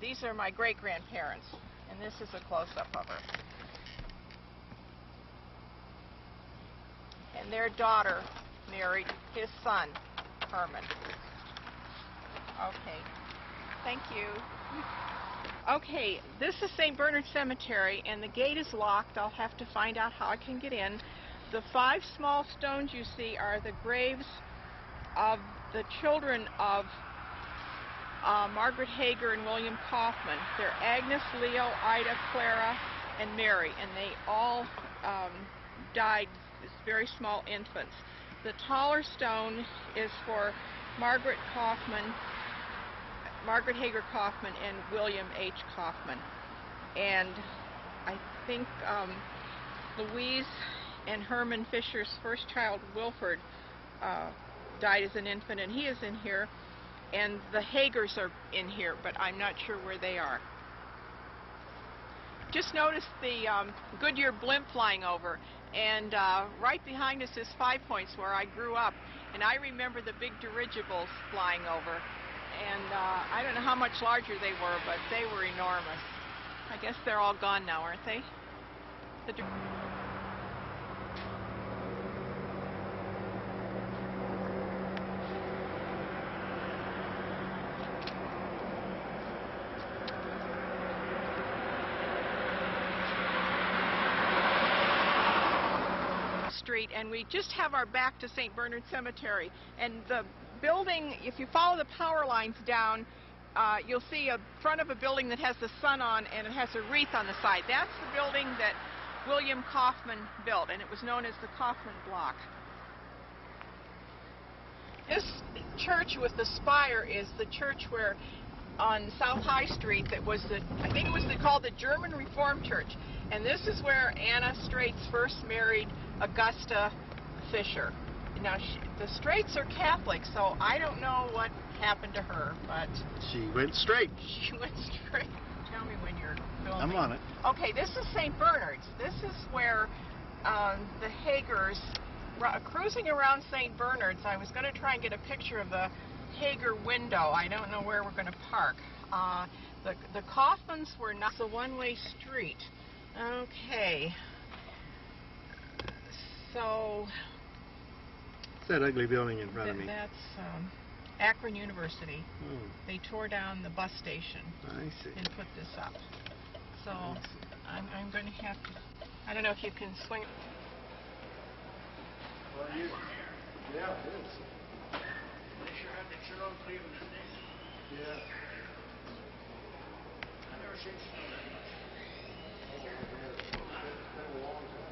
these are my great-grandparents, and this is a close-up of her. And their daughter married his son, Herman. Okay, thank you. Okay, this is St. Bernard Cemetery, and the gate is locked. I'll have to find out how I can get in. The 5 small stones you see are the graves of the children of Margaret Hager and William Kaufman. They're Agnes, Leo, Ida, Clara, and Mary, and they all died as very small infants. The taller stone is for Margaret Hager Kaufman and William H. Kaufman. And I think Louise and Herman Fisher's first child, Wilford, died as an infant, and he is in here. And the Hagers are in here, but I'm not sure where they are. Just noticed the Goodyear blimp flying over, and right behind us is Five Points, where I grew up, and I remember the big dirigibles flying over, and I don't know how much larger they were, but they were enormous. I guess they're all gone now, aren't they? Street, and we just have our back to St. Bernard Cemetery, and the building, if you follow the power lines down, you'll see a front of a building that has the sun on, and it has a wreath on the side. That's the building that William Kaufman built, and it was known as the Kaufman Block. This church with the spire is the church where on South High Street that was I think it was called the German Reformed Church, and this is where Anna Straits first married Augusta Fisher. Now, the Straits are Catholic, so I don't know what happened to her, but... She went straight. She went straight. Tell me when you're filming. I'm on it. Okay, this is St. Bernard's. This is where the Hagers, cruising around St. Bernard's, I was going to try and get a picture of the Hager window. I don't know where we're going to park. The Kaufmans were not a one-way street. Okay. So... It's that ugly building in front of me. That's Akron University. Oh. They tore down the bus station. I see. And put this up. So I'm going to have to... I don't know if you can swing... Well, yeah, it is. They sure had the chill on Cleveland, didn't they? Yeah. I've never seen snow that much. Oh, yeah. It's been a long time.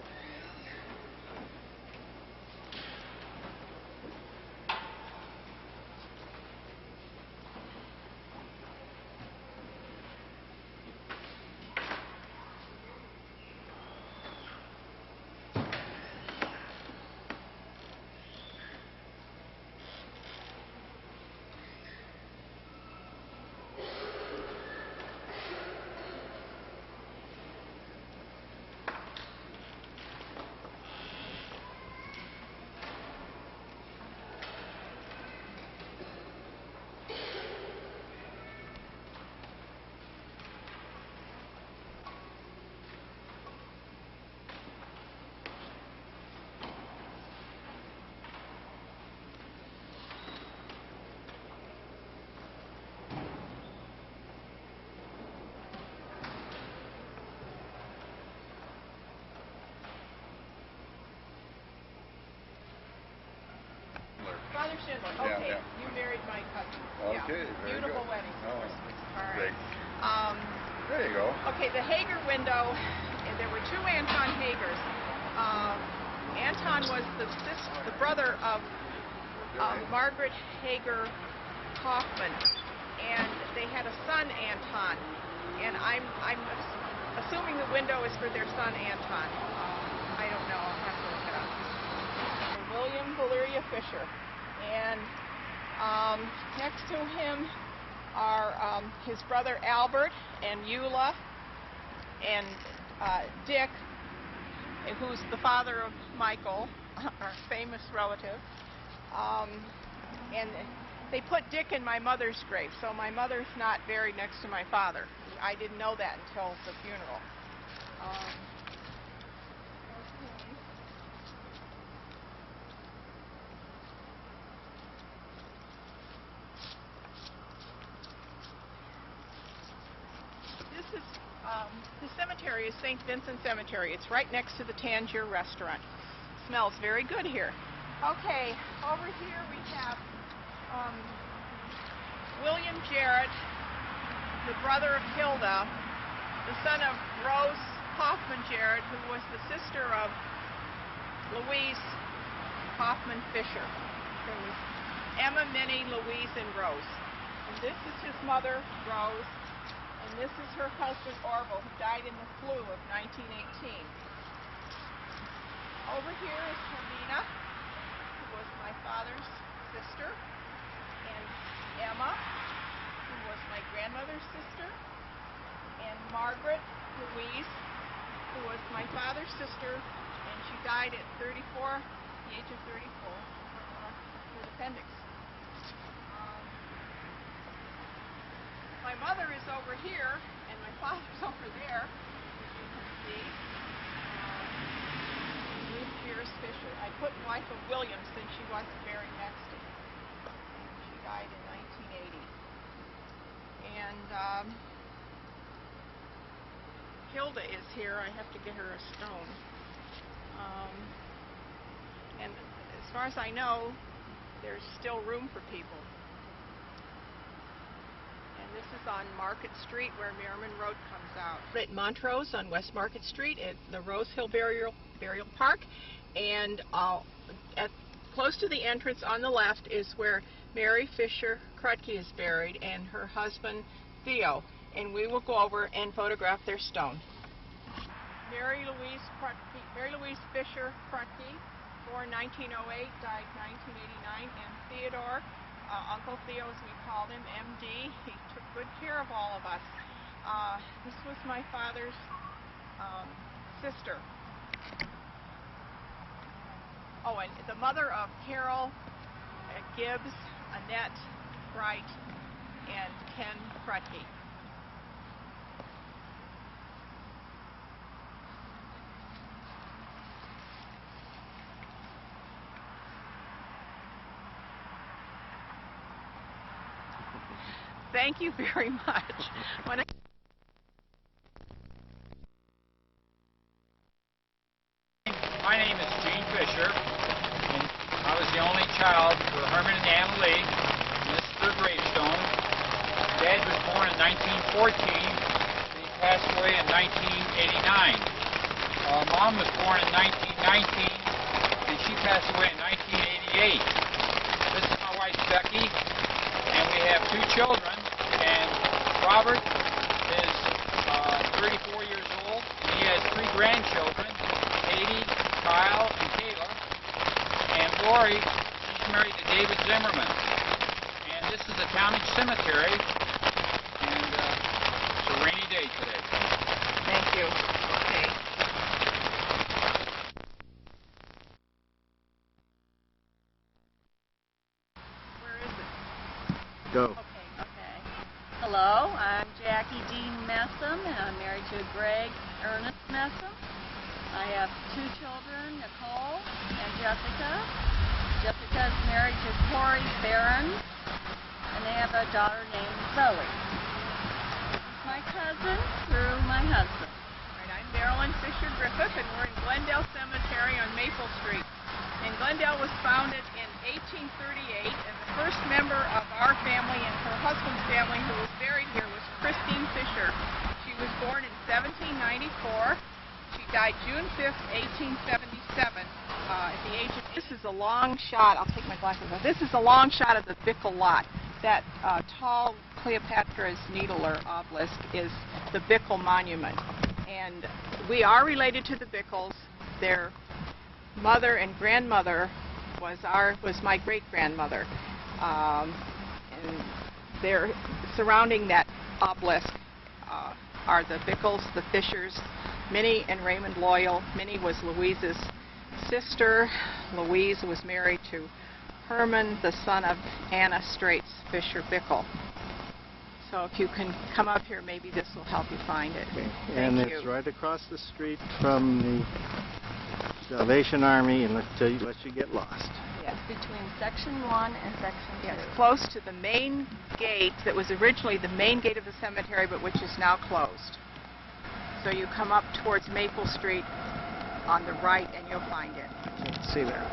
Father Schindler. Okay, yeah. You married my cousin. Okay, yeah. very Beautiful good. wedding. Oh, All right. great. There you go. Okay, the Hager window, and there were 2 Anton Hagers. Anton was the brother of Margaret Hager Kaufman, and they had a son, Anton. And I'm assuming the window is for their son, Anton. I don't know. I'll have to look it up. William Valeria Fisher. And next to him are his brother Albert and Eula and Dick, who's the father of Michael, our famous relative. And they put Dick in my mother's grave, so my mother's not buried next to my father. I didn't know that until the funeral. Okay. This is the cemetery is St. Vincent Cemetery. It's right next to the Tangier restaurant. Smells very good here. Okay, over here we have William Jarrett, the brother of Hilda, the son of Rose Kaufman Jarrett, who was the sister of Louise Kaufman Fisher. There was Emma, Minnie, Louise, and Rose. And this is his mother, Rose, and this is her husband, Orville, who died in the flu of 1918. Over here is Hermina, who was my father's sister, and Emma, who was my grandmother's sister, and Margaret Louise, who was my father's sister, and she died at 34, the age of 34, with appendix. My mother is over here, and my father's over there, as you can see. Ruth Pierce Fisher. I put wife of William since she wasn't buried next to me. She died in 1980. And Hilda is here. I have to get her a stone. And as far as I know, there's still room for people. And this is on Market Street where Merriman Road comes out. At Montrose on West Market Street at the Rose Hill Burial Park. And close to the entrance on the left is where Mary Fisher Krutke is buried and her husband Theo. And we will go over and photograph their stone. Mary Louise Fisher Krutke, born 1908, died 1989, and Theodore, Uncle Theo as we called him, MD, he took good care of all of us. This was my father's sister. Oh, and the mother of Carol Gibbs, Annette Bright, and Ken Krutke. Thank you very much. My name is Gene Fisher, and I was the only child for Herman and Anna Lee, and this is their gravestone. Dad was born in 1914, and he passed away in 1989. Mom was born in 1919, and she passed away in 1988. This is my wife Becky, and we have two children. And Robert is 34 years old. He has three grandchildren, Katie, Kyle, and Kayla. And Lori, she's married to David Zimmerman. And this is the county cemetery. And it's a rainy day today. Thank you. Okay. Where is it? Go. Hello, I'm Jackie Dean Messam, and I'm married to Greg Ernest Messam. I have two children, Nicole and Jessica. Jessica is married to Corey Barron, and they have a daughter named Zoe. This is my cousin through my husband. Right, I'm Marilyn Fisher Griffith, and we're in Glendale Cemetery on Maple Street. And Glendale was founded in 1838, and the first member of our family and her husband's family who was buried here was Christine Fisher. She was born in 1794. She died June 5th, 1877, at the age of... This is a long shot. I'll take my glasses off. This is a long shot of the Bickle lot. That tall Cleopatra's Needle or obelisk is the Bickle Monument. And we are related to the Bickles. Their mother and grandmother was my great-grandmother. And they're surrounding that obelisk are the Bickles, the Fishers, Minnie and Raymond Loyal. Minnie was Louise's sister. Louise was married to Herman, the son of Anna Straits Fisher Bickle. So if you can come up here, maybe this will help you find it. Okay. Thank And you. it's right across the street from the Salvation Army, and let you get lost. Yes. Between Section 1 and Section 2. Yes, close to the main gate that was originally the main gate of the cemetery, but which is now closed. So you come up towards Maple Street on the right, and you'll find it. Let's see there.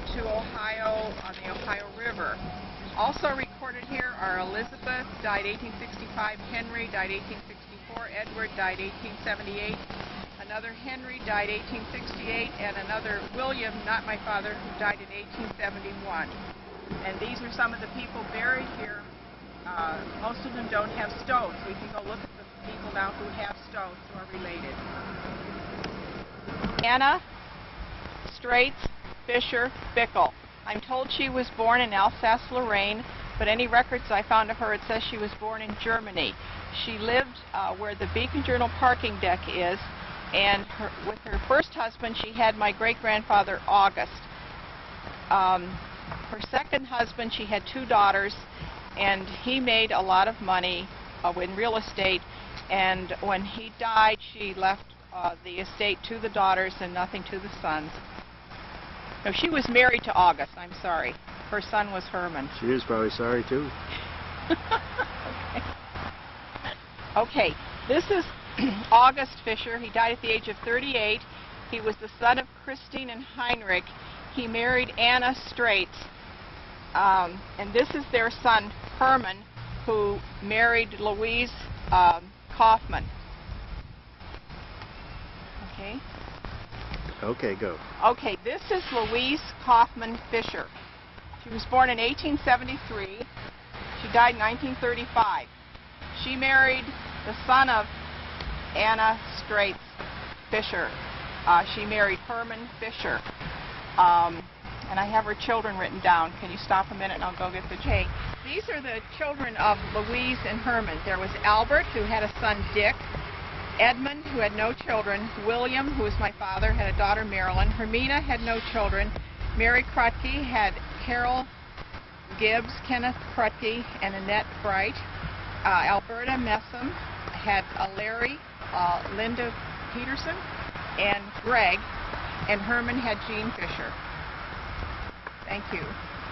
To Ohio on the Ohio River. Also recorded here are Elizabeth, died 1865, Henry, died 1864, Edward, died 1878, another Henry, died 1868, and another William, not my father, who died in 1871. And these are some of the people buried here. Most of them don't have stones. We can go look at the people now who have stones who are related. Anna Straits Fisher Bickle. I'm told she was born in Alsace-Lorraine, but any records I found of her, it says she was born in Germany. She lived where the Beacon Journal parking deck is, and with her first husband, she had my great-grandfather, August. Her second husband, she had 2 daughters, and he made a lot of money in real estate, and when he died, she left the estate to the daughters and nothing to the sons. No, she was married to August, I'm sorry. Her son was Herman. She was probably sorry, too. Okay, this is August Fisher. He died at the age of 38. He was the son of Christine and Heinrich. He married Anna Straits. And this is their son, Herman, who married Louise Kaufman. Okay. Okay, go. Okay, this is Louise Kaufman Fisher. She was born in 1873. She died in 1935. She married the son of Anna Straits Fisher. She married Herman Fisher. And I have her children written down. Can you stop a minute and I'll go get the J? These are the children of Louise and Herman. There was Albert, who had a son, Dick. Edmund, who had no children. William, who was my father, had a daughter, Marilyn. Hermina had no children. Mary Krutke had Carol Gibbs, Kenneth Krutke, and Annette Bright. Alberta Messam had Larry, Linda Peterson, and Greg. And Herman had Jean Fisher. Thank you.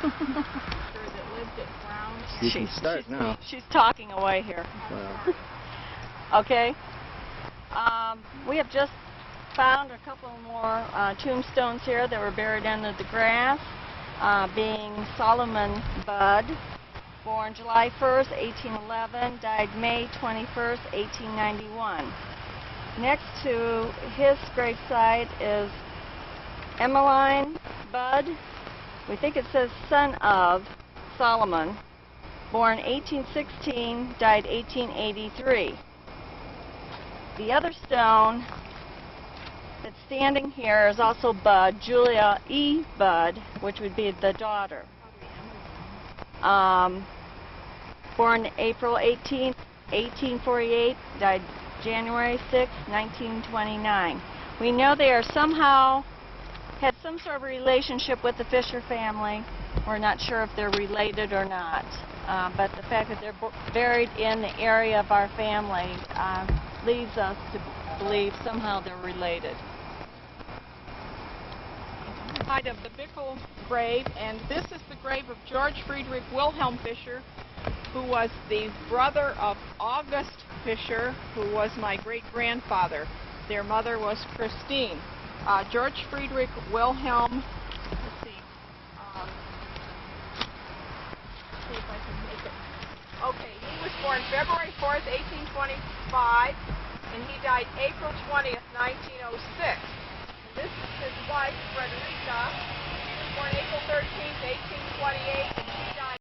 That lived at Brown. You can start now. She's talking away here. Well, Okay. We have just found a couple more tombstones here that were buried under the grass, being Solomon Budd, born July 1st, 1811, died May 21st, 1891. Next to his gravesite is Emmeline Budd. We think it says son of Solomon, born 1816, died 1883. The other stone that's standing here is also Budd, Julia E. Budd, which would be the daughter. Born April 18th, 1848, died January 6th, 1929. We know they are somehow had some sort of relationship with the Fisher family. We're not sure if they're related or not, but the fact that they're buried in the area of our family leads us to believe somehow they're related. Side of the Bickle grave, and this is the grave of George Friedrich Wilhelm Fisher, who was the brother of August Fisher, who was my great-grandfather. Their mother was Christine. George Friedrich Wilhelm, let's see if I can make it. Okay, he was born February 4th, 1825, and he died April 20th, 1906. And this is his wife, Frederica. She was born April 13th, 1828, and she died